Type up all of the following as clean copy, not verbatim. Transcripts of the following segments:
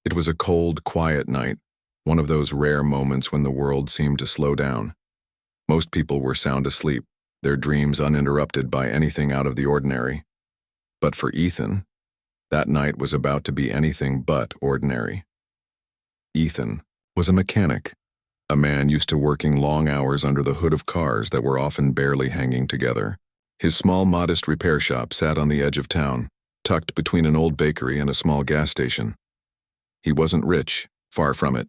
It was a cold, quiet night, one of those rare moments when the world seemed to slow down. Most people were sound asleep, their dreams uninterrupted by anything out of the ordinary. But for Ethan, that night was about to be anything but ordinary. Ethan was a mechanic, a man used to working long hours under the hood of cars that were often barely hanging together. His small, modest repair shop sat on the edge of town, tucked between an old bakery and a small gas station. He wasn't rich, far from it,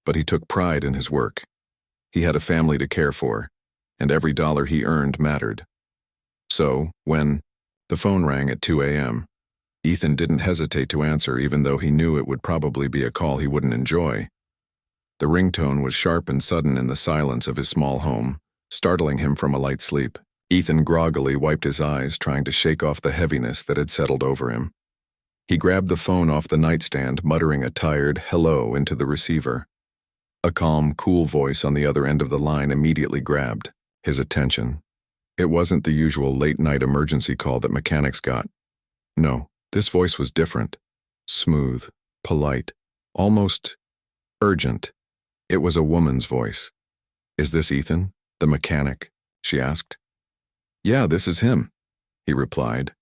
but he took pride in his work. He had a family to care for, and every dollar he earned mattered. So, when the phone rang at 2 a.m., Ethan didn't hesitate to answer, even though he knew it would probably be a call he wouldn't enjoy. The ringtone was sharp and sudden in the silence of his small home, startling him from a light sleep. Ethan groggily wiped his eyes, trying to shake off the heaviness that had settled over him. He grabbed the phone off the nightstand, muttering a tired hello into the receiver. A calm, cool voice on the other end of the line immediately grabbed his attention. It wasn't the usual late-night emergency call that mechanics got. No, this voice was different. Smooth, polite, almost urgent. It was a woman's voice. "Is this Ethan, the mechanic?" she asked. "Yeah, this is him," he replied,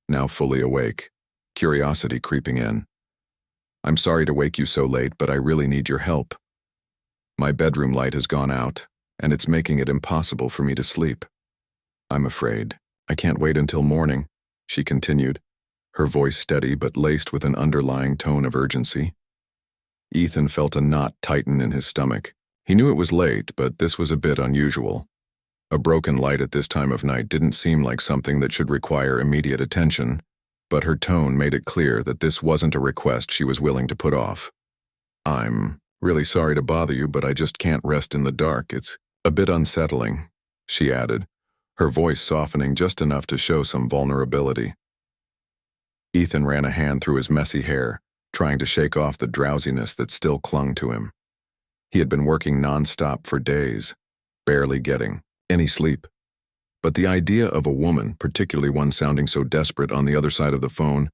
now fully awake, curiosity creeping in. "I'm sorry to wake you so late, but I really need your help. My bedroom light has gone out, and it's making it impossible for me to sleep. I'm afraid I can't wait until morning," she continued, her voice steady but laced with an underlying tone of urgency. Ethan felt a knot tighten in his stomach. He knew it was late, but this was a bit unusual. A broken light at this time of night didn't seem like something that should require immediate attention, but her tone made it clear that this wasn't a request she was willing to put off. "I'm really sorry to bother you, but I just can't rest in the dark. It's a bit unsettling," she added, her voice softening just enough to show some vulnerability. Ethan ran a hand through his messy hair, trying to shake off the drowsiness that still clung to him. He had been working nonstop for days, barely getting any sleep. But the idea of a woman, particularly one sounding so desperate on the other side of the phone,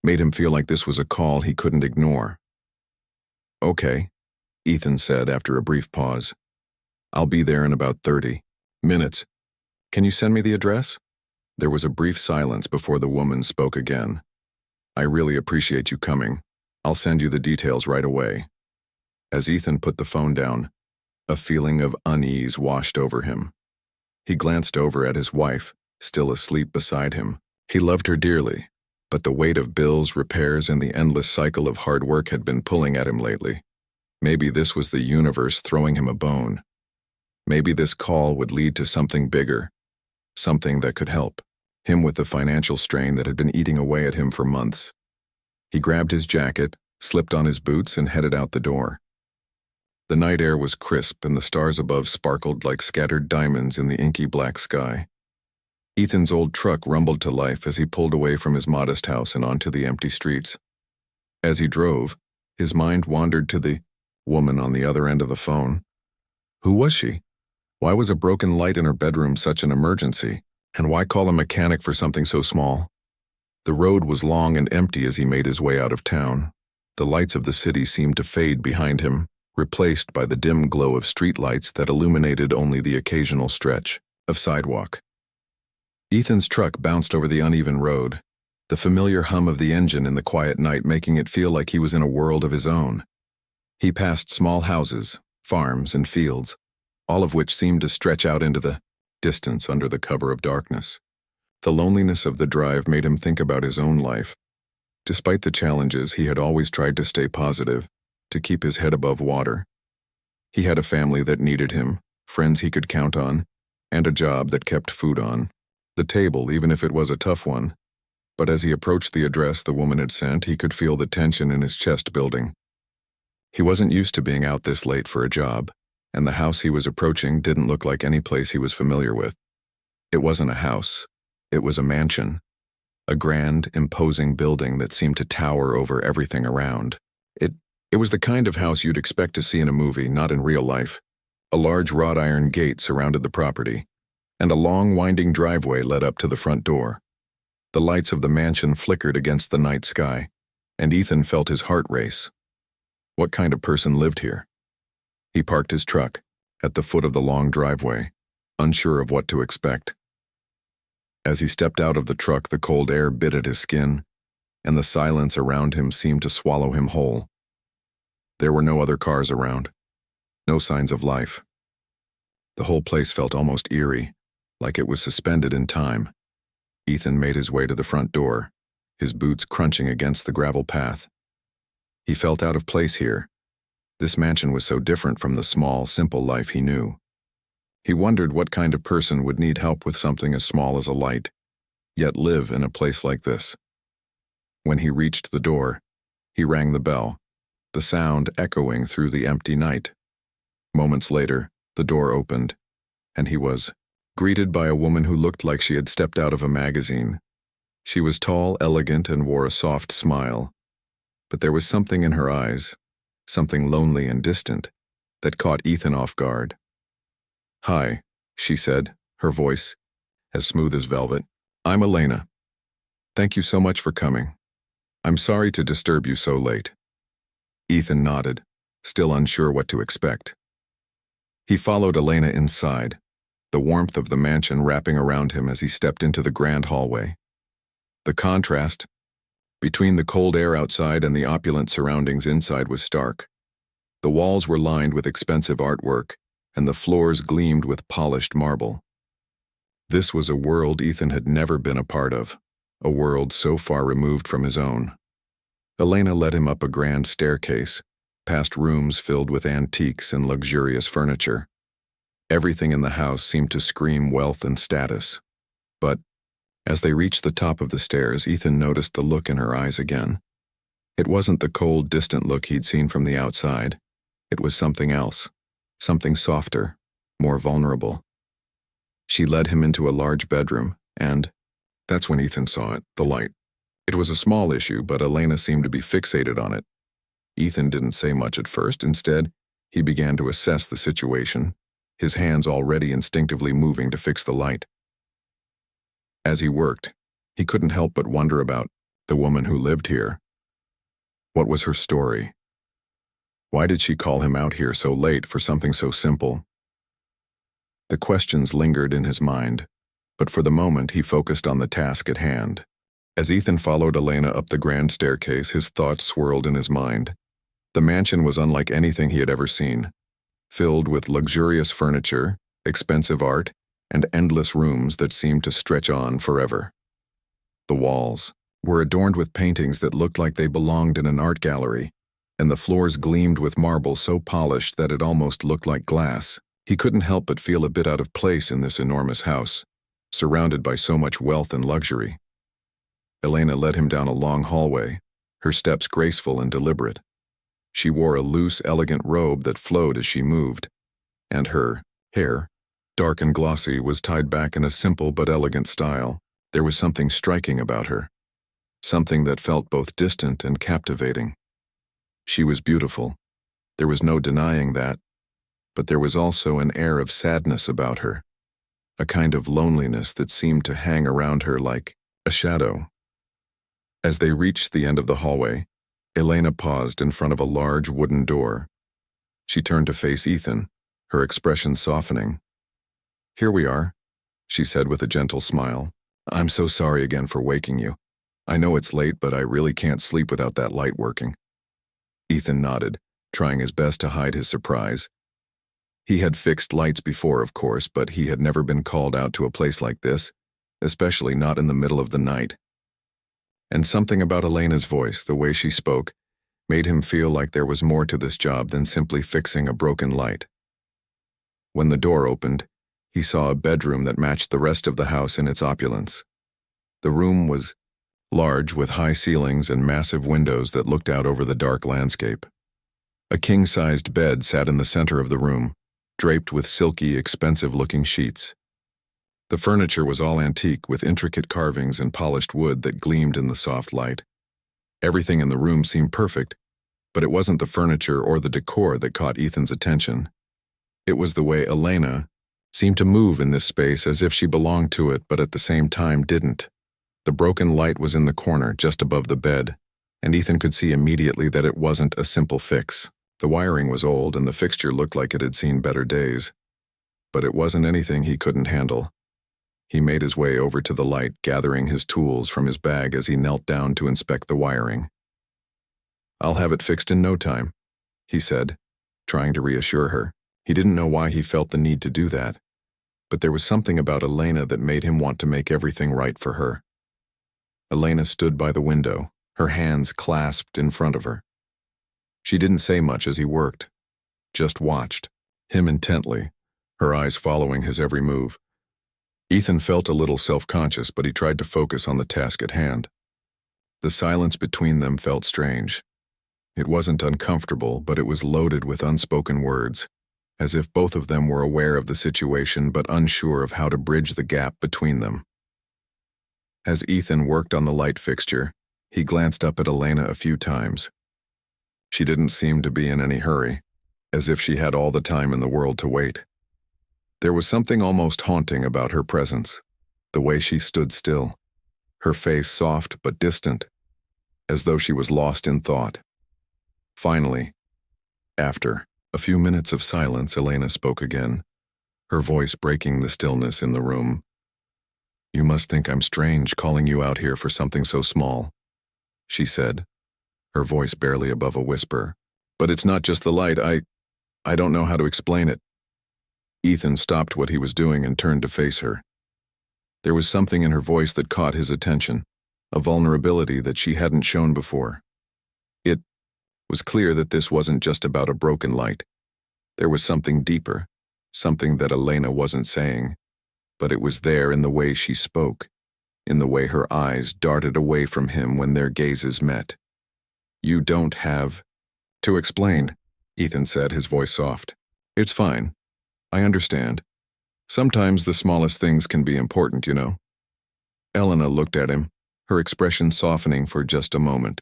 made him feel like this was a call he couldn't ignore. "Okay," Ethan said after a brief pause. "I'll be there in about 30 minutes. Can you send me the address?" There was a brief silence before the woman spoke again. "I really appreciate you coming. I'll send you the details right away." As Ethan put the phone down, a feeling of unease washed over him. He glanced over at his wife, still asleep beside him. He loved her dearly, but the weight of bills, repairs, and the endless cycle of hard work had been pulling at him lately. Maybe this was the universe throwing him a bone. Maybe this call would lead to something bigger, something that could help him with the financial strain that had been eating away at him for months. He grabbed his jacket, slipped on his boots, and headed out the door. The night air was crisp, and the stars above sparkled like scattered diamonds in the inky black sky. Ethan's old truck rumbled to life as he pulled away from his modest house and onto the empty streets. As he drove, his mind wandered to the woman on the other end of the phone. Who was she? Why was a broken light in her bedroom such an emergency? And why call a mechanic for something so small? The road was long and empty as he made his way out of town. The lights of the city seemed to fade behind him, replaced by the dim glow of streetlights that illuminated only the occasional stretch of sidewalk. Ethan's truck bounced over the uneven road, the familiar hum of the engine in the quiet night making it feel like he was in a world of his own. He passed small houses, farms, and fields, all of which seemed to stretch out into the distance under the cover of darkness. The loneliness of the drive made him think about his own life. Despite the challenges, he had always tried to stay positive, to keep his head above water. He had a family that needed him, friends he could count on, and a job that kept food on the table, even if it was a tough one. But as he approached the address the woman had sent, he could feel the tension in his chest building. He wasn't used to being out this late for a job, and the house he was approaching didn't look like any place he was familiar with. It wasn't a house. It was a mansion. A grand, imposing building that seemed to tower over everything around. It was the kind of house you'd expect to see in a movie, not in real life. A large wrought iron gate surrounded the property, and a long, winding driveway led up to the front door. The lights of the mansion flickered against the night sky, and Ethan felt his heart race. What kind of person lived here? He parked his truck at the foot of the long driveway, unsure of what to expect. As he stepped out of the truck, the cold air bit at his skin, and the silence around him seemed to swallow him whole. There were no other cars around, no signs of life. The whole place felt almost eerie, like it was suspended in time. Ethan made his way to the front door, his boots crunching against the gravel path. He felt out of place here. This mansion was so different from the small, simple life he knew. He wondered what kind of person would need help with something as small as a light, yet live in a place like this. When he reached the door, he rang the bell, the sound echoing through the empty night. Moments later, the door opened, and he was greeted by a woman who looked like she had stepped out of a magazine. She was tall, elegant, and wore a soft smile, but there was something in her eyes, something lonely and distant, that caught Ethan off guard. "Hi," she said, her voice as smooth as velvet. "I'm Elena. Thank you so much for coming. I'm sorry to disturb you so late." Ethan nodded, still unsure what to expect. He followed Elena inside, the warmth of the mansion wrapping around him as he stepped into the grand hallway. The contrast between the cold air outside and the opulent surroundings inside was stark. The walls were lined with expensive artwork, and the floors gleamed with polished marble. This was a world Ethan had never been a part of, a world so far removed from his own. Elena led him up a grand staircase, past rooms filled with antiques and luxurious furniture. Everything in the house seemed to scream wealth and status. But as they reached the top of the stairs, Ethan noticed the look in her eyes again. It wasn't the cold, distant look he'd seen from the outside. It was something else, something softer, more vulnerable. She led him into a large bedroom, and that's when Ethan saw it, the light. It was a small issue, but Elena seemed to be fixated on it. Ethan didn't say much at first. Instead, he began to assess the situation, his hands already instinctively moving to fix the light. As he worked, he couldn't help but wonder about the woman who lived here. What was her story? Why did she call him out here so late for something so simple? The questions lingered in his mind, but for the moment he focused on the task at hand. As Ethan followed Elena up the grand staircase, his thoughts swirled in his mind. The mansion was unlike anything he had ever seen, filled with luxurious furniture, expensive art, and endless rooms that seemed to stretch on forever. The walls were adorned with paintings that looked like they belonged in an art gallery, and the floors gleamed with marble so polished that it almost looked like glass. He couldn't help but feel a bit out of place in this enormous house, surrounded by so much wealth and luxury. Elena led him down a long hallway, her steps graceful and deliberate. She wore a loose, elegant robe that flowed as she moved, and her hair, dark and glossy, was tied back in a simple but elegant style. There was something striking about her, something that felt both distant and captivating. She was beautiful. There was no denying that, but there was also an air of sadness about her, a kind of loneliness that seemed to hang around her like a shadow. As they reached the end of the hallway, Elena paused in front of a large wooden door. She turned to face Ethan, her expression softening. "Here we are," she said with a gentle smile. "I'm so sorry again for waking you. I know it's late, but I really can't sleep without that light working." Ethan nodded, trying his best to hide his surprise. He had fixed lights before, of course, but he had never been called out to a place like this, especially not in the middle of the night. And something about Elena's voice, the way she spoke, made him feel like there was more to this job than simply fixing a broken light. When the door opened, he saw a bedroom that matched the rest of the house in its opulence. The room was large, with high ceilings and massive windows that looked out over the dark landscape. A king-sized bed sat in the center of the room, draped with silky, expensive-looking sheets. The furniture was all antique, with intricate carvings and polished wood that gleamed in the soft light. Everything in the room seemed perfect, but it wasn't the furniture or the decor that caught Ethan's attention. It was the way Elena seemed to move in this space as if she belonged to it, but at the same time didn't. The broken light was in the corner, just above the bed, and Ethan could see immediately that it wasn't a simple fix. The wiring was old and the fixture looked like it had seen better days. But it wasn't anything he couldn't handle. He made his way over to the light, gathering his tools from his bag as he knelt down to inspect the wiring. "I'll have it fixed in no time," he said, trying to reassure her. He didn't know why he felt the need to do that, but there was something about Elena that made him want to make everything right for her. Elena stood by the window, her hands clasped in front of her. She didn't say much as he worked, just watched him intently, her eyes following his every move. Ethan felt a little self-conscious, but he tried to focus on the task at hand. The silence between them felt strange. It wasn't uncomfortable, but it was loaded with unspoken words, as if both of them were aware of the situation but unsure of how to bridge the gap between them. As Ethan worked on the light fixture, he glanced up at Elena a few times. She didn't seem to be in any hurry, as if she had all the time in the world to wait. There was something almost haunting about her presence, the way she stood still, her face soft but distant, as though she was lost in thought. Finally, after a few minutes of silence, Elena spoke again, her voice breaking the stillness in the room. "You must think I'm strange calling you out here for something so small," she said, her voice barely above a whisper. "But it's not just the light. I don't know how to explain it." Ethan stopped what he was doing and turned to face her. There was something in her voice that caught his attention, a vulnerability that she hadn't shown before. It was clear that this wasn't just about a broken light. There was something deeper, something that Elena wasn't saying, but it was there in the way she spoke, in the way her eyes darted away from him when their gazes met. "You don't have to explain," Ethan said, his voice soft. "It's fine. I understand. Sometimes the smallest things can be important, you know." Elena looked at him, her expression softening for just a moment.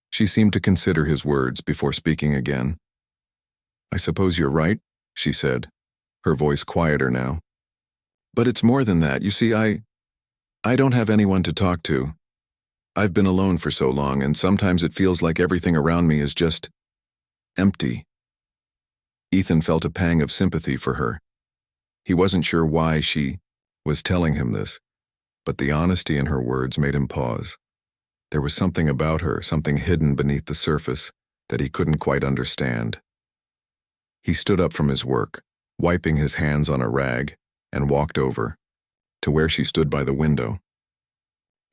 She seemed to consider his words before speaking again. "I suppose you're right," she said, her voice quieter now. "But it's more than that. You see, I don't have anyone to talk to. I've been alone for so long, and sometimes it feels like everything around me is just empty." Ethan felt a pang of sympathy for her. He wasn't sure why she was telling him this, but the honesty in her words made him pause. There was something about her, something hidden beneath the surface, that he couldn't quite understand. He stood up from his work, wiping his hands on a rag, and walked over to where she stood by the window.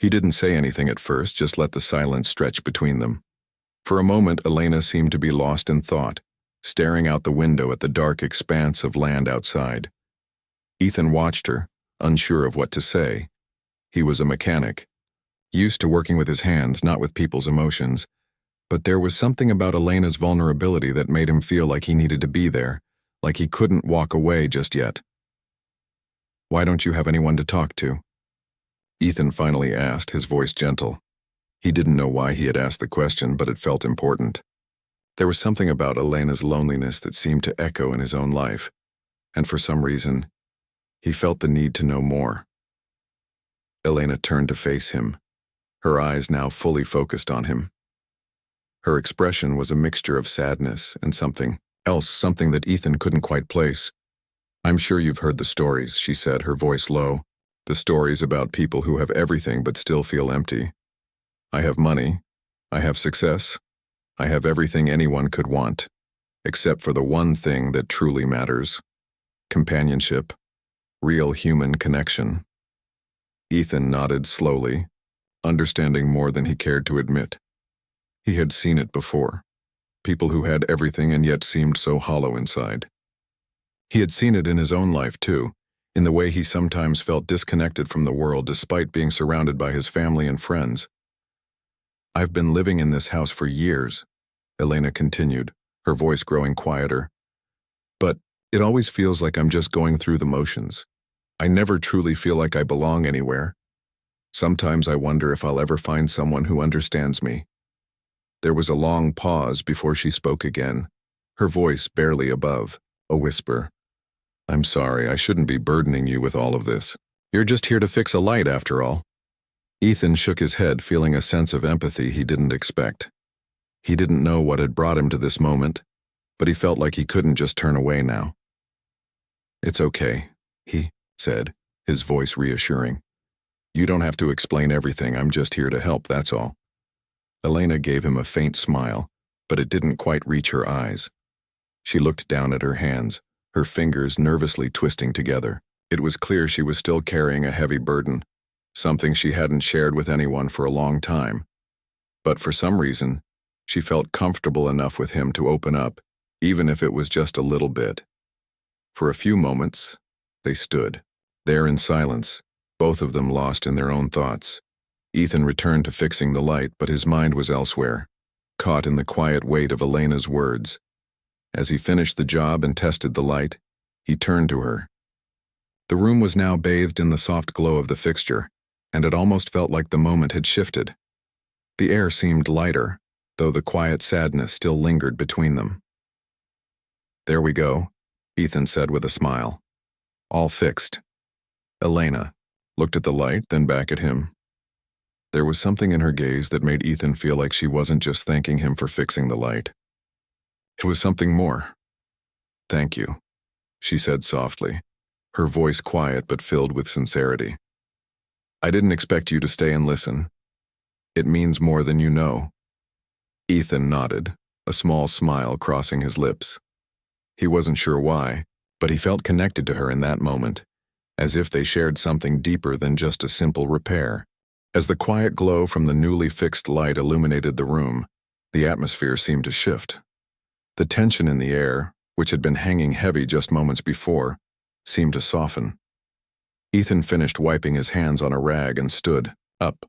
He didn't say anything at first, just let the silence stretch between them. For a moment, Elena seemed to be lost in thought, staring out the window at the dark expanse of land outside. Ethan watched her, unsure of what to say. He was a mechanic, used to working with his hands, not with people's emotions, but there was something about Elena's vulnerability that made him feel like he needed to be there, like he couldn't walk away just yet. "Why don't you have anyone to talk to?" Ethan finally asked, his voice gentle. He didn't know why he had asked the question, but it felt important. There was something about Elena's loneliness that seemed to echo in his own life, and for some reason, he felt the need to know more. Elena turned to face him, her eyes now fully focused on him. Her expression was a mixture of sadness and something else, something that Ethan couldn't quite place. "I'm sure you've heard the stories," she said, her voice low. "The stories about people who have everything but still feel empty. I have money. I have success. I have everything anyone could want, except for the one thing that truly matters: companionship, real human connection." Ethan nodded slowly, understanding more than he cared to admit. He had seen it before. People who had everything and yet seemed so hollow inside. He had seen it in his own life too, in the way he sometimes felt disconnected from the world despite being surrounded by his family and friends. "I've been living in this house for years," Elena continued, her voice growing quieter. "But it always feels like I'm just going through the motions. I never truly feel like I belong anywhere. Sometimes I wonder if I'll ever find someone who understands me." There was a long pause before she spoke again, her voice barely above a whisper. "I'm sorry, I shouldn't be burdening you with all of this. You're just here to fix a light after all." Ethan shook his head, feeling a sense of empathy he didn't expect. He didn't know what had brought him to this moment, but he felt like he couldn't just turn away now. "It's okay," he said, his voice reassuring. "You don't have to explain everything, I'm just here to help, that's all." Elena gave him a faint smile, but it didn't quite reach her eyes. She looked down at her hands, her fingers nervously twisting together. It was clear she was still carrying a heavy burden, something she hadn't shared with anyone for a long time. But for some reason, she felt comfortable enough with him to open up, even if it was just a little bit. For a few moments, they stood, there in silence, both of them lost in their own thoughts. Ethan returned to fixing the light, but his mind was elsewhere, caught in the quiet weight of Elena's words. As he finished the job and tested the light, he turned to her. The room was now bathed in the soft glow of the fixture, and it almost felt like the moment had shifted. The air seemed lighter, though the quiet sadness still lingered between them. "There we go," Ethan said with a smile. "All fixed." Elena looked at the light, then back at him. There was something in her gaze that made Ethan feel like she wasn't just thanking him for fixing the light. It was something more. "Thank you," she said softly, her voice quiet but filled with sincerity. "I didn't expect you to stay and listen. It means more than you know." Ethan nodded, a small smile crossing his lips. He wasn't sure why, but he felt connected to her in that moment, as if they shared something deeper than just a simple repair. As the quiet glow from the newly fixed light illuminated the room, the atmosphere seemed to shift. The tension in the air, which had been hanging heavy just moments before, seemed to soften. Ethan finished wiping his hands on a rag and stood up,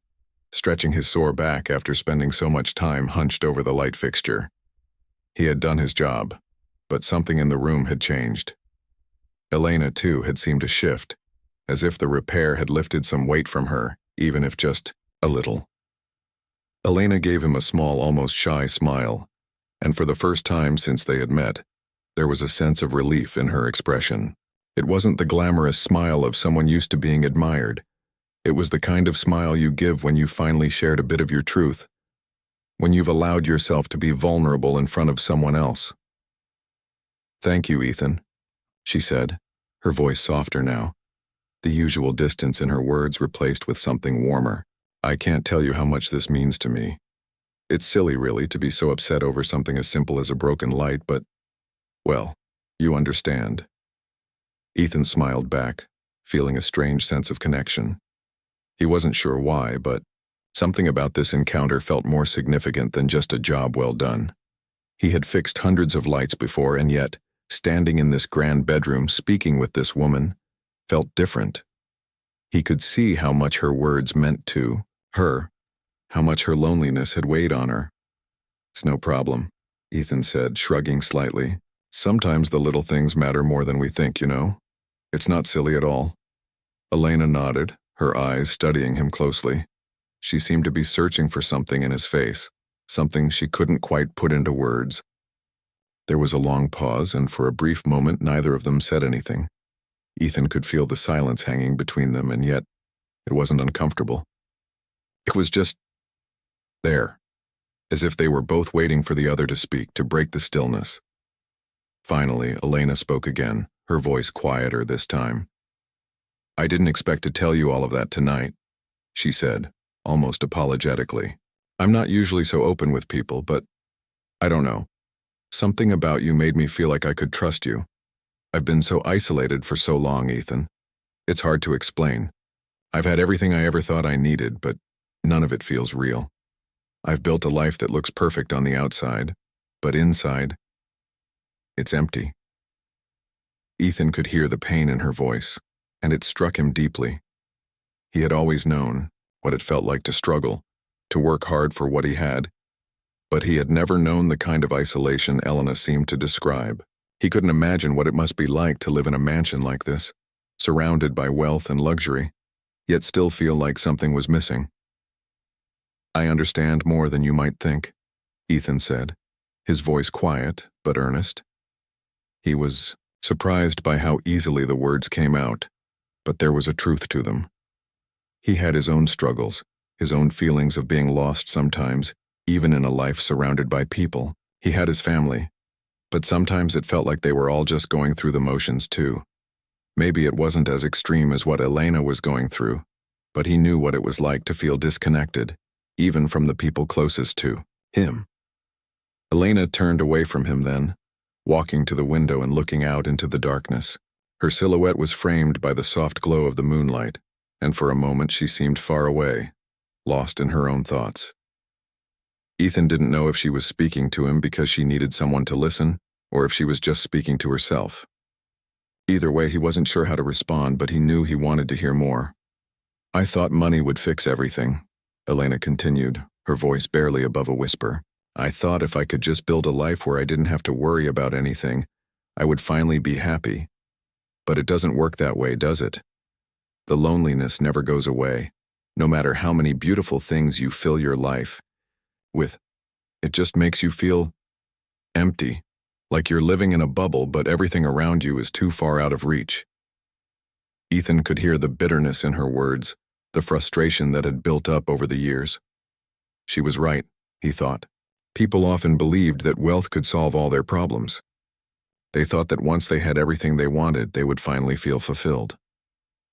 stretching his sore back after spending so much time hunched over the light fixture. He had done his job, but something in the room had changed. Elena, too, had seemed to shift, as if the repair had lifted some weight from her, even if just a little. Elena gave him a small, almost shy smile, and for the first time since they had met, there was a sense of relief in her expression. It wasn't the glamorous smile of someone used to being admired. It was the kind of smile you give when you finally shared a bit of your truth, when you've allowed yourself to be vulnerable in front of someone else. "Thank you, Ethan," she said, her voice softer now, the usual distance in her words replaced with something warmer. "I can't tell you how much this means to me. It's silly, really, to be so upset over something as simple as a broken light, but, well, you understand." Ethan smiled back, feeling a strange sense of connection. He wasn't sure why, but something about this encounter felt more significant than just a job well done. He had fixed hundreds of lights before, and yet, standing in this grand bedroom speaking with this woman, felt different. He could see how much her words meant to her, how much her loneliness had weighed on her. "It's no problem," Ethan said, shrugging slightly. "Sometimes the little things matter more than we think, you know. It's not silly at all." Elena nodded, her eyes studying him closely. She seemed to be searching for something in his face, something she couldn't quite put into words. There was a long pause, and for a brief moment neither of them said anything. Ethan could feel the silence hanging between them, and yet it wasn't uncomfortable. It was just there, as if they were both waiting for the other to speak, to break the stillness. Finally, Elena spoke again, her voice quieter this time. "I didn't expect to tell you all of that tonight," she said, almost apologetically. "I'm not usually so open with people, but I don't know. Something about you made me feel like I could trust you. I've been so isolated for so long, Ethan. It's hard to explain. I've had everything I ever thought I needed, but none of it feels real. I've built a life that looks perfect on the outside, but inside, it's empty." Ethan could hear the pain in her voice, and it struck him deeply. He had always known what it felt like to struggle, to work hard for what he had, but he had never known the kind of isolation Elena seemed to describe. He couldn't imagine what it must be like to live in a mansion like this, surrounded by wealth and luxury, yet still feel like something was missing. "I understand more than you might think," Ethan said, his voice quiet but earnest. He was surprised by how easily the words came out, but there was a truth to them. He had his own struggles, his own feelings of being lost sometimes, even in a life surrounded by people. He had his family, but sometimes it felt like they were all just going through the motions too. Maybe it wasn't as extreme as what Elena was going through, but he knew what it was like to feel disconnected, even from the people closest to him. Elena turned away from him then, walking to the window and looking out into the darkness. Her silhouette was framed by the soft glow of the moonlight, and for a moment she seemed far away, lost in her own thoughts. Ethan didn't know if she was speaking to him because she needed someone to listen, or if she was just speaking to herself. Either way, he wasn't sure how to respond, but he knew he wanted to hear more. "I thought money would fix everything," Elena continued, her voice barely above a whisper. "I thought if I could just build a life where I didn't have to worry about anything, I would finally be happy. But it doesn't work that way, does it? The loneliness never goes away, no matter how many beautiful things you fill your life with. It just makes you feel empty, like you're living in a bubble but everything around you is too far out of reach." Ethan could hear the bitterness in her words, the frustration that had built up over the years. She was right, he thought. People often believed that wealth could solve all their problems. They thought that once they had everything they wanted, they would finally feel fulfilled.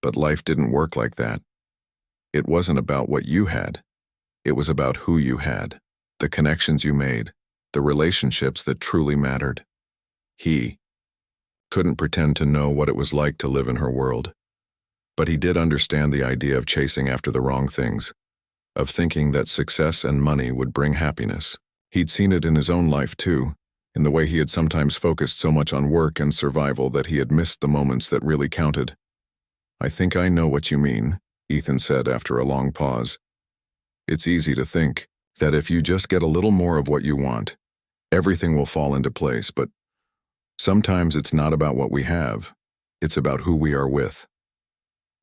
But life didn't work like that. It wasn't about what you had. It was about who you had, the connections you made, the relationships that truly mattered. He couldn't pretend to know what it was like to live in her world. But he did understand the idea of chasing after the wrong things, of thinking that success and money would bring happiness. He'd seen it in his own life too, in the way he had sometimes focused so much on work and survival that he had missed the moments that really counted. "I think I know what you mean," Ethan said after a long pause. "It's easy to think that if you just get a little more of what you want, everything will fall into place, but sometimes it's not about what we have. It's about who we are with.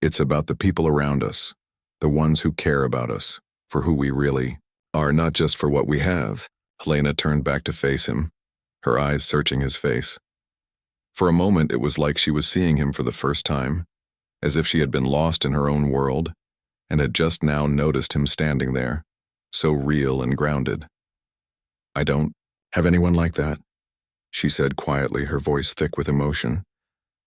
It's about the people around us, the ones who care about us, for who we really are, not just for what we have." Helena turned back to face him, her eyes searching his face. For a moment it was like she was seeing him for the first time, as if she had been lost in her own world, and had just now noticed him standing there, so real and grounded. "I don't have anyone like that," she said quietly, her voice thick with emotion.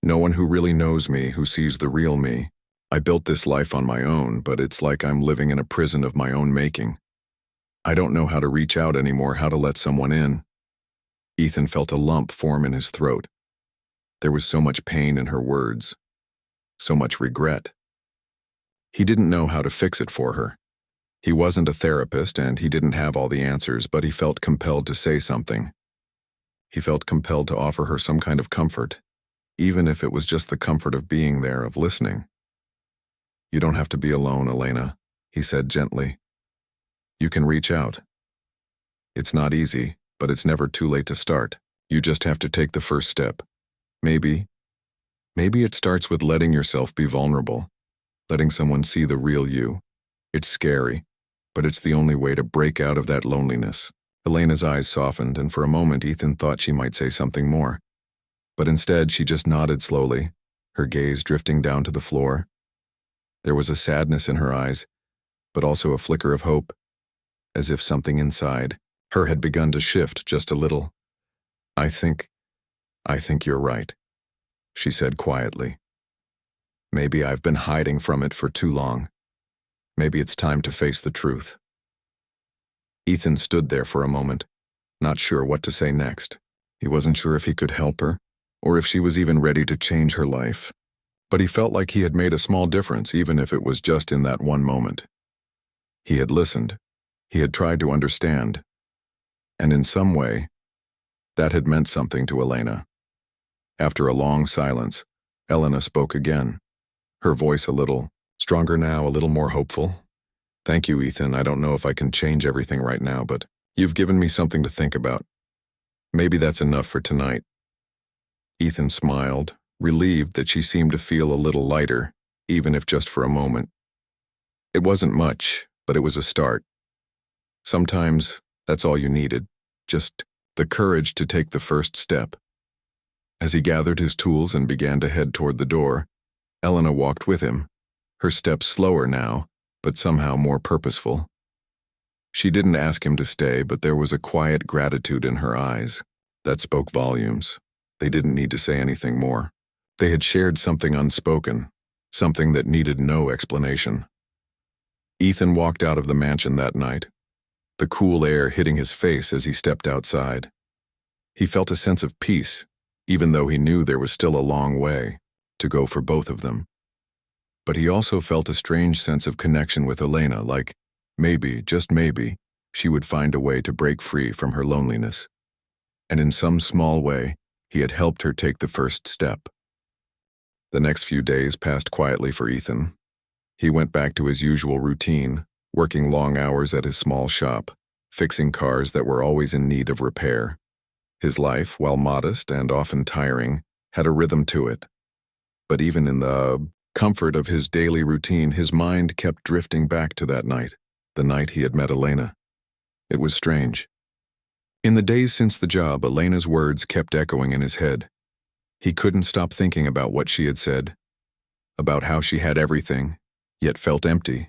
"No one who really knows me, who sees the real me. I built this life on my own, but it's like I'm living in a prison of my own making. I don't know how to reach out anymore, how to let someone in." Ethan felt a lump form in his throat. There was so much pain in her words, so much regret. He didn't know how to fix it for her. He wasn't a therapist and he didn't have all the answers, but he felt compelled to say something. He felt compelled to offer her some kind of comfort, even if it was just the comfort of being there, of listening. "You don't have to be alone, Elena," he said gently. "You can reach out. It's not easy, but it's never too late to start. You just have to take the first step. Maybe it starts with letting yourself be vulnerable, letting someone see the real you. It's scary, but it's the only way to break out of that loneliness." Elena's eyes softened, and for a moment Ethan thought she might say something more. But instead she just nodded slowly, her gaze drifting down to the floor. There was a sadness in her eyes, but also a flicker of hope, as if something inside her had begun to shift just a little. I think you're right," she said quietly. "Maybe I've been hiding from it for too long. Maybe it's time to face the truth." Ethan stood there for a moment, not sure what to say next. He wasn't sure if he could help her, or if she was even ready to change her life. But he felt like he had made a small difference, even if it was just in that one moment. He had listened. He had tried to understand. And in some way, that had meant something to Elena. After a long silence, Elena spoke again, her voice a little stronger now, a little more hopeful. "Thank you, Ethan. I don't know if I can change everything right now, but you've given me something to think about. Maybe that's enough for tonight." Ethan smiled, relieved that she seemed to feel a little lighter, even if just for a moment. It wasn't much, but it was a start. Sometimes that's all you needed, just the courage to take the first step. As he gathered his tools and began to head toward the door, Elena walked with him, her steps slower now, but somehow more purposeful. She didn't ask him to stay, but there was a quiet gratitude in her eyes that spoke volumes. They didn't need to say anything more. They had shared something unspoken, something that needed no explanation. Ethan walked out of the mansion that night, the cool air hitting his face as he stepped outside. He felt a sense of peace, even though he knew there was still a long way to go for both of them. But he also felt a strange sense of connection with Elena, like maybe, just maybe, she would find a way to break free from her loneliness. And in some small way, he had helped her take the first step. The next few days passed quietly for Ethan. He went back to his usual routine, working long hours at his small shop, fixing cars that were always in need of repair. His life, while modest and often tiring, had a rhythm to it. But even in the comfort of his daily routine, his mind kept drifting back to that night, the night he had met Elena. It was strange. In the days since the job, Elena's words kept echoing in his head. He couldn't stop thinking about what she had said, about how she had everything, yet felt empty,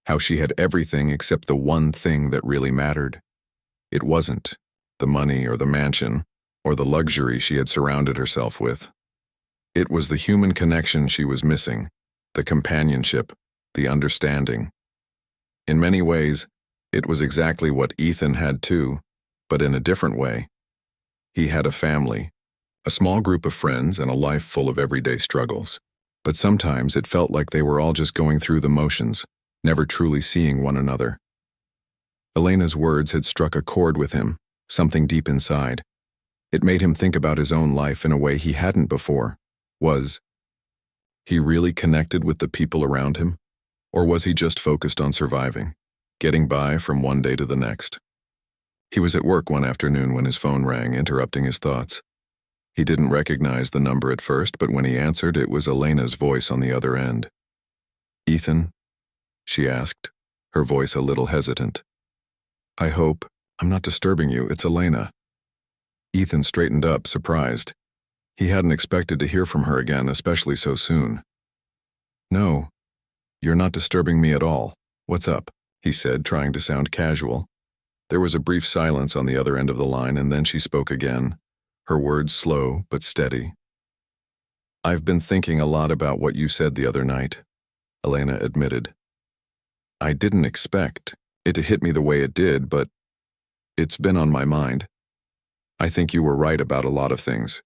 how she had everything except the one thing that really mattered. It wasn't the money or the mansion or the luxury she had surrounded herself with. It was the human connection she was missing, the companionship, the understanding. In many ways, it was exactly what Ethan had too, but in a different way. He had a family, a small group of friends, and a life full of everyday struggles. But sometimes it felt like they were all just going through the motions, never truly seeing one another. Elena's words had struck a chord with him, something deep inside. It made him think about his own life in a way he hadn't before. Was he really connected with the people around him? Or was he just focused on surviving, getting by from one day to the next? He was at work one afternoon when his phone rang, interrupting his thoughts. He didn't recognize the number at first, but when he answered, it was Elena's voice on the other end. "Ethan?" she asked, her voice a little hesitant. "I hope I'm not disturbing you. It's Elena." Ethan straightened up, surprised. He hadn't expected to hear from her again, especially so soon. "No, you're not disturbing me at all. What's up?" he said, trying to sound casual. There was a brief silence on the other end of the line, and then she spoke again, her words slow but steady. "I've been thinking a lot about what you said the other night," Elena admitted. "I didn't expect it to hit me the way it did, but it's been on my mind. I think you were right about a lot of things.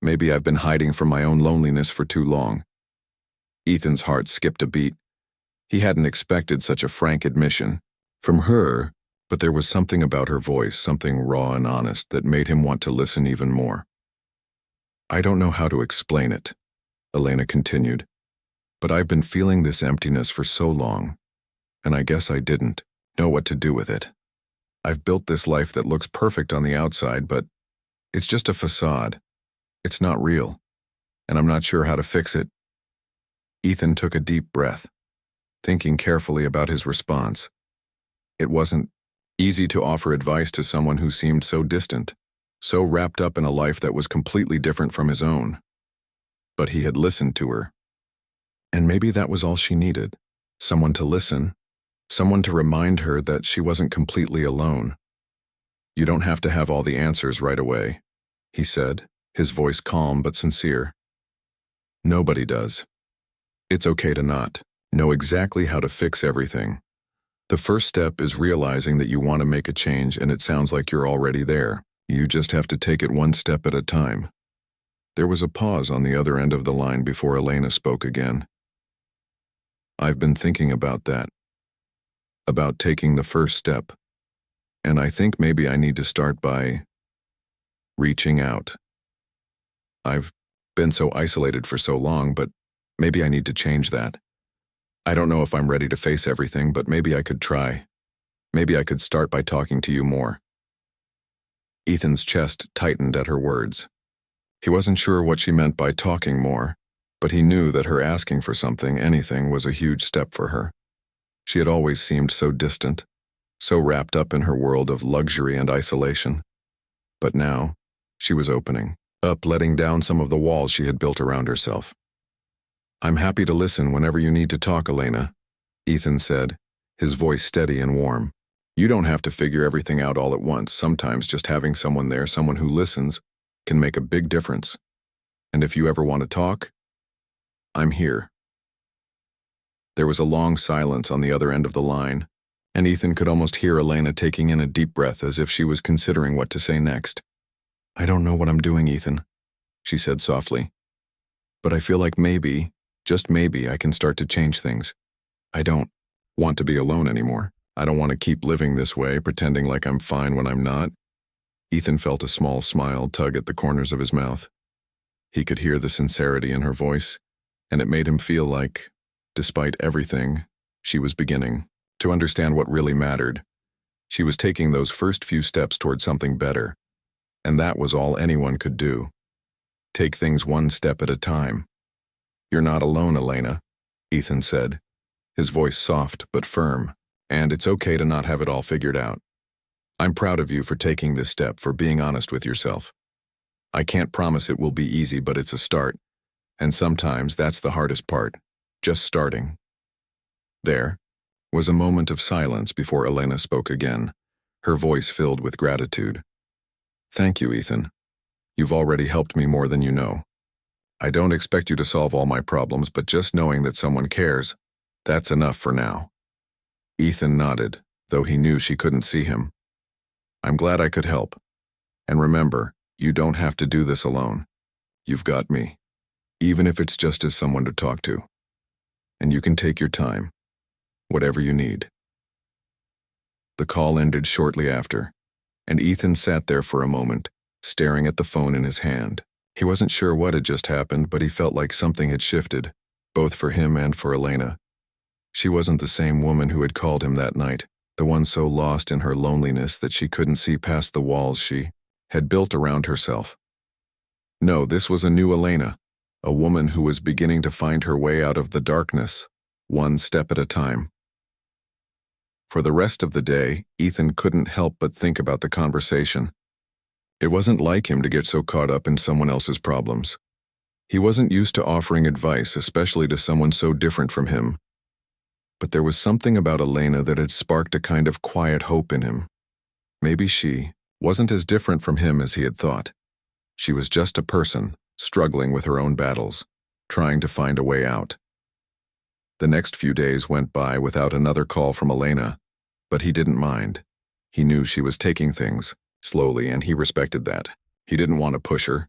Maybe I've been hiding from my own loneliness for too long." Ethan's heart skipped a beat. He hadn't expected such a frank admission from her, but there was something about her voice, something raw and honest, that made him want to listen even more. "I don't know how to explain it," Elena continued, "but I've been feeling this emptiness for so long, and I guess I didn't know what to do with it. I've built this life that looks perfect on the outside, but it's just a facade. It's not real, and I'm not sure how to fix it." Ethan took a deep breath, thinking carefully about his response. It wasn't easy to offer advice to someone who seemed so distant, so wrapped up in a life that was completely different from his own. But he had listened to her. And maybe that was all she needed, someone to listen, someone to remind her that she wasn't completely alone. "You don't have to have all the answers right away," he said, his voice calm but sincere. "Nobody does. It's okay to not know exactly how to fix everything. The first step is realizing that you want to make a change, and it sounds like you're already there. You just have to take it one step at a time." There was a pause on the other end of the line before Elena spoke again. "I've been thinking about that, about taking the first step, and I think maybe I need to start by reaching out. I've been so isolated for so long, but maybe I need to change that. I don't know if I'm ready to face everything, but maybe I could try. Maybe I could start by talking to you more." Ethan's chest tightened at her words. He wasn't sure what she meant by talking more, but he knew that her asking for something, anything, was a huge step for her. She had always seemed so distant, so wrapped up in her world of luxury and isolation. But now, she was opening up, letting down some of the walls she had built around herself. "I'm happy to listen whenever you need to talk, Elena. Ethan said, his voice steady and warm. You don't have to figure everything out all at once. Sometimes just having someone there, someone who listens, can make a big difference. And if you ever want to talk, I'm here. There was a long silence on the other end of the line, and Ethan could almost hear Elena taking in a deep breath as if she was considering what to say next. I don't know what I'm doing, Ethan, she said softly. But I feel like maybe, just maybe, I can start to change things. I don't want to be alone anymore. I don't want to keep living this way, pretending like I'm fine when I'm not. Ethan felt a small smile tug at the corners of his mouth. He could hear the sincerity in her voice, and it made him feel like, despite everything, she was beginning to understand what really mattered. She was taking those first few steps toward something better, and that was all anyone could do. Take things one step at a time. You're not alone, Elena, Ethan said, his voice soft but firm, and it's okay to not have it all figured out. I'm proud of you for taking this step, for being honest with yourself. I can't promise it will be easy, but it's a start, and sometimes that's the hardest part, just starting. There was a moment of silence before Elena spoke again, her voice filled with gratitude. Thank you, Ethan. You've already helped me more than you know. I don't expect you to solve all my problems, but just knowing that someone cares, that's enough for now. Ethan nodded, though he knew she couldn't see him. I'm glad I could help. And remember, you don't have to do this alone. You've got me, even if it's just as someone to talk to. And you can take your time, whatever you need. The call ended shortly after, and Ethan sat there for a moment, staring at the phone in his hand. He wasn't sure what had just happened, but he felt like something had shifted, both for him and for Elena. She wasn't the same woman who had called him that night, the one so lost in her loneliness that she couldn't see past the walls she had built around herself. No, this was a new Elena, a woman who was beginning to find her way out of the darkness, one step at a time. For the rest of the day, Ethan couldn't help but think about the conversation. It wasn't like him to get so caught up in someone else's problems. He wasn't used to offering advice, especially to someone so different from him. But there was something about Elena that had sparked a kind of quiet hope in him. Maybe she wasn't as different from him as he had thought. She was just a person, struggling with her own battles, trying to find a way out. The next few days went by without another call from Elena, but he didn't mind. He knew she was taking things slowly, and he respected that. He didn't want to push her,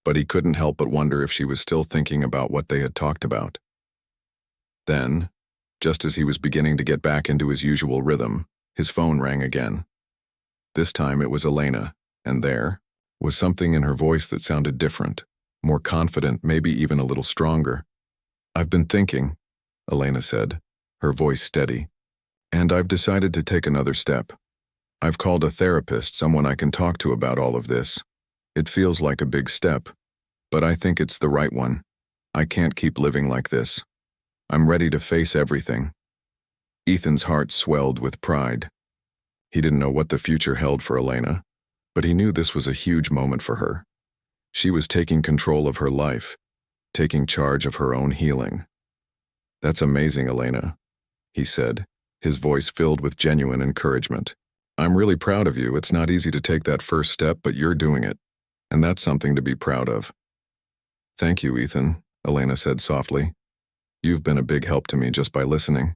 but he couldn't help but wonder if she was still thinking about what they had talked about. Then, just as he was beginning to get back into his usual rhythm, his phone rang again. This time it was Elena, and there was something in her voice that sounded different, more confident, maybe even a little stronger. I've been thinking, Elena said, her voice steady, and I've decided to take another step. I've called a therapist, someone I can talk to about all of this. It feels like a big step, but I think it's the right one. I can't keep living like this. I'm ready to face everything. Ethan's heart swelled with pride. He didn't know what the future held for Elena, but he knew this was a huge moment for her. She was taking control of her life, taking charge of her own healing. That's amazing, Elena, he said, his voice filled with genuine encouragement. I'm really proud of you. It's not easy to take that first step, but you're doing it, and that's something to be proud of. Thank you, Ethan, Elena said softly. You've been a big help to me just by listening.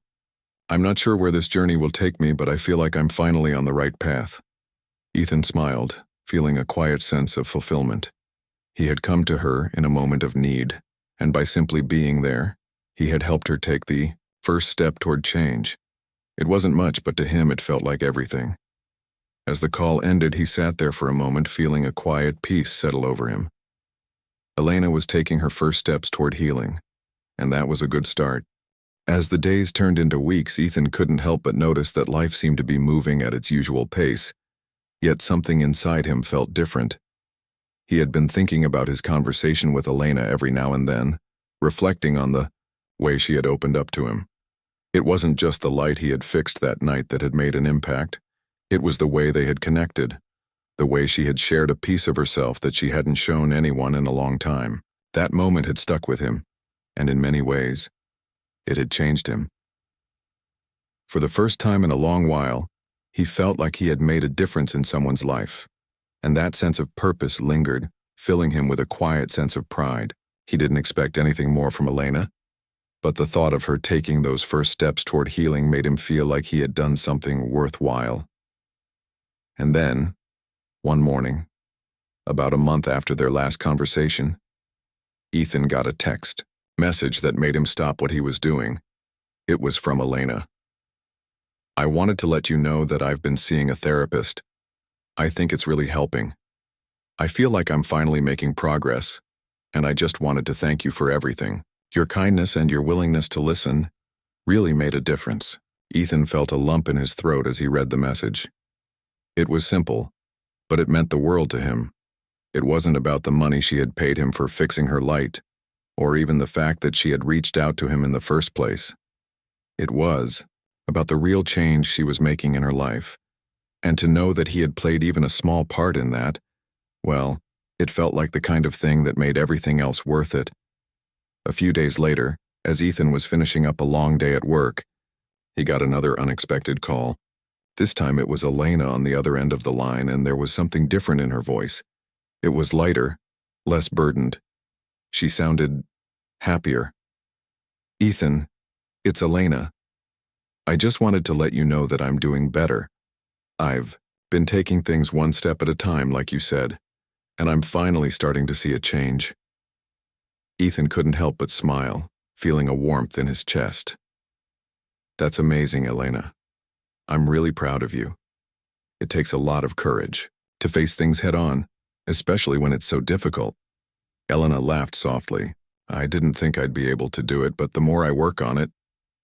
I'm not sure where this journey will take me, but I feel like I'm finally on the right path. Ethan smiled, feeling a quiet sense of fulfillment. He had come to her in a moment of need, and by simply being there, he had helped her take the first step toward change. It wasn't much, but to him it felt like everything. As the call ended, he sat there for a moment, feeling a quiet peace settle over him. Elena was taking her first steps toward healing, and that was a good start. As the days turned into weeks, Ethan couldn't help but notice that life seemed to be moving at its usual pace, yet something inside him felt different. He had been thinking about his conversation with Elena every now and then, reflecting on the way she had opened up to him. It wasn't just the light he had fixed that night that had made an impact. It was the way they had connected, the way she had shared a piece of herself that she hadn't shown anyone in a long time. That moment had stuck with him, and in many ways, it had changed him. For the first time in a long while, he felt like he had made a difference in someone's life, and that sense of purpose lingered, filling him with a quiet sense of pride. He didn't expect anything more from Elena, but the thought of her taking those first steps toward healing made him feel like he had done something worthwhile. And then, one morning, about a month after their last conversation, Ethan got a text message that made him stop what he was doing. It was from Elena. "I wanted to let you know that I've been seeing a therapist. I think it's really helping. I feel like I'm finally making progress, and I just wanted to thank you for everything. Your kindness and your willingness to listen really made a difference." Ethan felt a lump in his throat as he read the message. It was simple, but it meant the world to him. It wasn't about the money she had paid him for fixing her light, or even the fact that she had reached out to him in the first place. It was about the real change she was making in her life, and to know that he had played even a small part in that, well, it felt like the kind of thing that made everything else worth it. A few days later, as Ethan was finishing up a long day at work, he got another unexpected call. This time it was Elena on the other end of the line, and there was something different in her voice. It was lighter, less burdened. She sounded happier. "Ethan, it's Elena. I just wanted to let you know that I'm doing better. I've been taking things one step at a time, like you said, and I'm finally starting to see a change." Ethan couldn't help but smile, feeling a warmth in his chest. "That's amazing, Elena. I'm really proud of you. It takes a lot of courage to face things head on, especially when it's so difficult." Elena laughed softly. "I didn't think I'd be able to do it, but the more I work on it,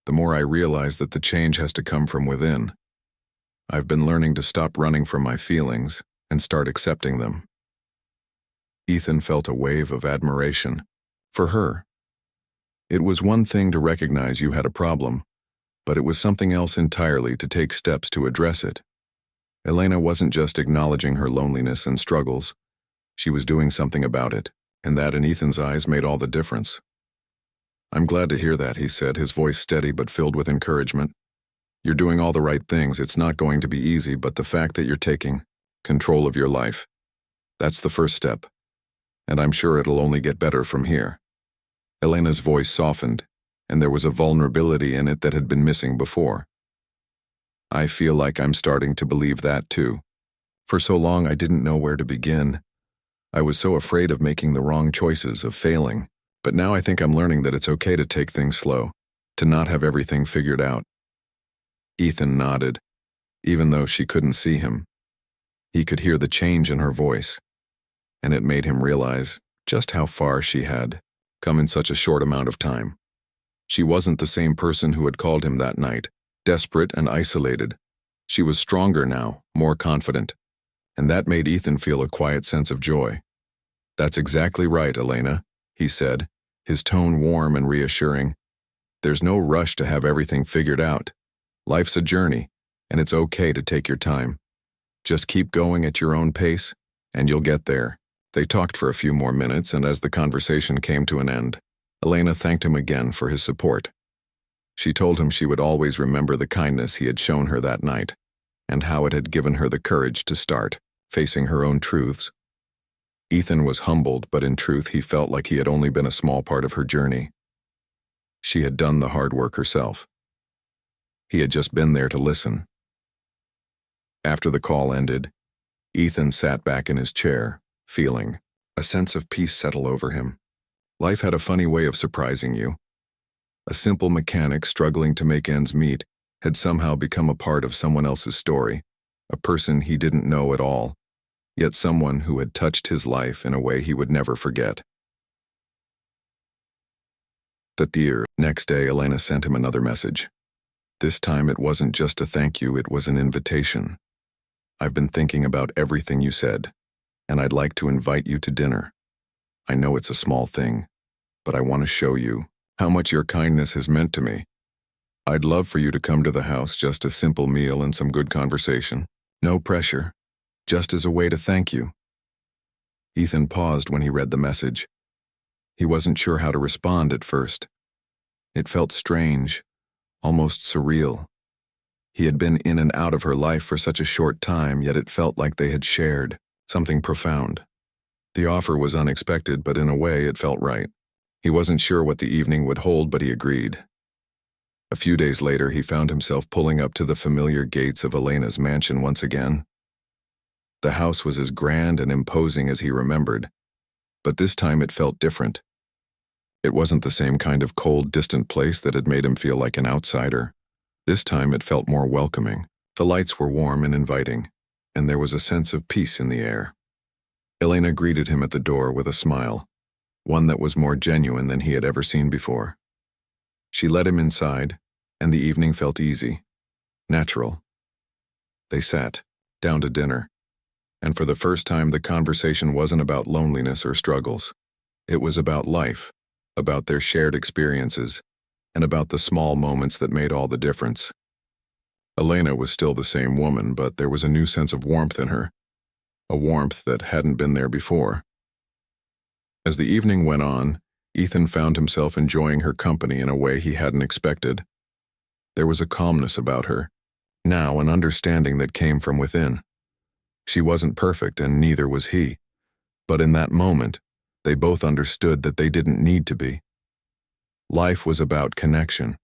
the more I realize that the change has to come from within. I've been learning to stop running from my feelings and start accepting them." Ethan felt a wave of admiration for her. It was one thing to recognize you had a problem, but it was something else entirely to take steps to address it. Elena wasn't just acknowledging her loneliness and struggles. She was doing something about it, and that in Ethan's eyes made all the difference. "I'm glad to hear that," he said, his voice steady but filled with encouragement. "You're doing all the right things. It's not going to be easy, but the fact that you're taking control of your life, that's the first step, and I'm sure it'll only get better from here." Elena's voice softened, and there was a vulnerability in it that had been missing before. "I feel like I'm starting to believe that too. For so long I didn't know where to begin. I was so afraid of making the wrong choices, of failing. But now I think I'm learning that it's okay to take things slow, to not have everything figured out." Ethan nodded, even though she couldn't see him. He could hear the change in her voice, and it made him realize just how far she had come in such a short amount of time. She wasn't the same person who had called him that night, desperate and isolated. She was stronger now, more confident, and that made Ethan feel a quiet sense of joy. "That's exactly right, Elena," he said, his tone warm and reassuring. "There's no rush to have everything figured out. Life's a journey, and it's okay to take your time. Just keep going at your own pace, and you'll get there." They talked for a few more minutes, and as the conversation came to an end, Elena thanked him again for his support. She told him she would always remember the kindness he had shown her that night, and how it had given her the courage to start facing her own truths. Ethan was humbled, but in truth he felt like he had only been a small part of her journey. She had done the hard work herself. He had just been there to listen. After the call ended, Ethan sat back in his chair, feeling a sense of peace settle over him. Life had a funny way of surprising you. A simple mechanic struggling to make ends meet had somehow become a part of someone else's story, a person he didn't know at all, yet someone who had touched his life in a way he would never forget. The next day, Elena sent him another message. This time it wasn't just a thank you, it was an invitation. "I've been thinking about everything you said, and I'd like to invite you to dinner. I know it's a small thing, but I want to show you how much your kindness has meant to me. I'd love for you to come to the house, just a simple meal and some good conversation. No pressure, just as a way to thank you." Ethan paused when he read the message. He wasn't sure how to respond at first. It felt strange, almost surreal. He had been in and out of her life for such a short time, yet it felt like they had shared something profound. The offer was unexpected, but in a way it felt right. He wasn't sure what the evening would hold, but he agreed. A few days later, he found himself pulling up to the familiar gates of Elena's mansion once again. The house was as grand and imposing as he remembered, but this time it felt different. It wasn't the same kind of cold, distant place that had made him feel like an outsider. This time it felt more welcoming. The lights were warm and inviting, and there was a sense of peace in the air. Elena greeted him at the door with a smile, one that was more genuine than he had ever seen before. She led him inside, and the evening felt easy, natural. They sat down to dinner, and for the first time the conversation wasn't about loneliness or struggles. It was about life, about their shared experiences, and about the small moments that made all the difference. Elena was still the same woman, but there was a new sense of warmth in her, a warmth that hadn't been there before. As the evening went on, Ethan found himself enjoying her company in a way he hadn't expected. There was a calmness about her, now an understanding that came from within. She wasn't perfect, and neither was he, but in that moment, they both understood that they didn't need to be. Life was about connection,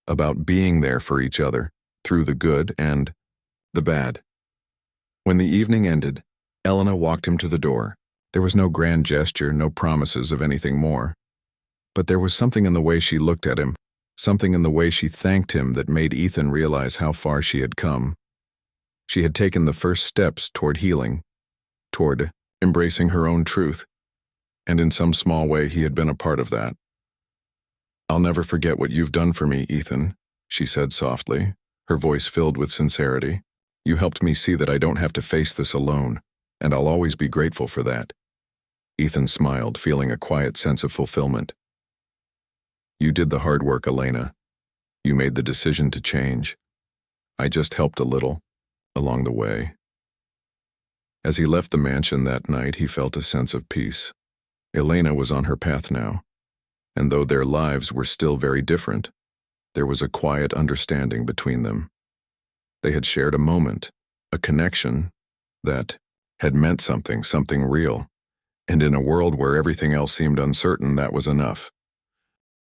about being there for each other, through the good and the bad. When the evening ended, Elena walked him to the door. There was no grand gesture, no promises of anything more. But there was something in the way she looked at him, something in the way she thanked him that made Ethan realize how far she had come. She had taken the first steps toward healing, toward embracing her own truth, and in some small way he had been a part of that. "I'll never forget what you've done for me, Ethan," she said softly, her voice filled with sincerity. "You helped me see that I don't have to face this alone, and I'll always be grateful for that." Ethan smiled, feeling a quiet sense of fulfillment. "You did the hard work, Elena. You made the decision to change. I just helped a little, along the way." As he left the mansion that night, he felt a sense of peace. Elena was on her path now, and though their lives were still very different, there was a quiet understanding between them. They had shared a moment, a connection that had meant something real, and in a world where everything else seemed uncertain, that was enough.